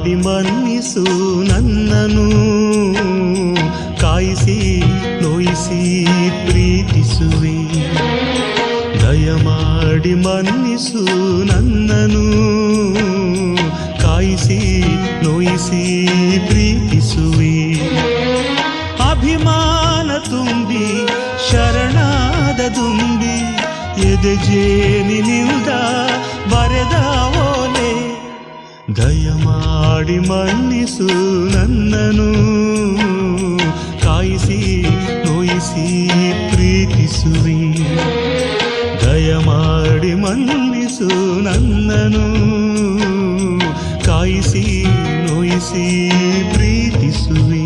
ಮಾಡಿ ಮನ್ನಿಸು ನನ್ನನು, ಕಾಯಿಸಿ ನೋಯಿಸಿ ಪ್ರೀತಿಸುವೆ. ದಯಮಾಡಿ ಮನ್ನಿಸು ನನ್ನನು, ಕಾಯಿಸಿ ನೋಯಿಸಿ ಪ್ರೀತಿಸುವೆ. ಅಭಿಮಾನ ತುಂಬಿ ಶರಣಾದ ದುಂಬಿ, ಎದೆ ಜೇನಿನಿಂದ ಬರೆದ ಓಲೆ. ದಯಮಾಡಿ ಮನ್ನಿಸು ನನ್ನನು, ಕಾಯಿಸಿ ನೋಯಿಸಿ ಪ್ರೀತಿಸುವೆ. ದಯಮಾಡಿ ಮನ್ನಿಸು ನನ್ನನು, ಕಾಯಿಸಿ ನೋಯಿಸಿ ಪ್ರೀತಿಸುವೆ.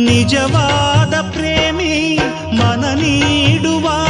ನಿಜವಾದ ಪ್ರೇಮಿ ಮನ ನೀಡುವ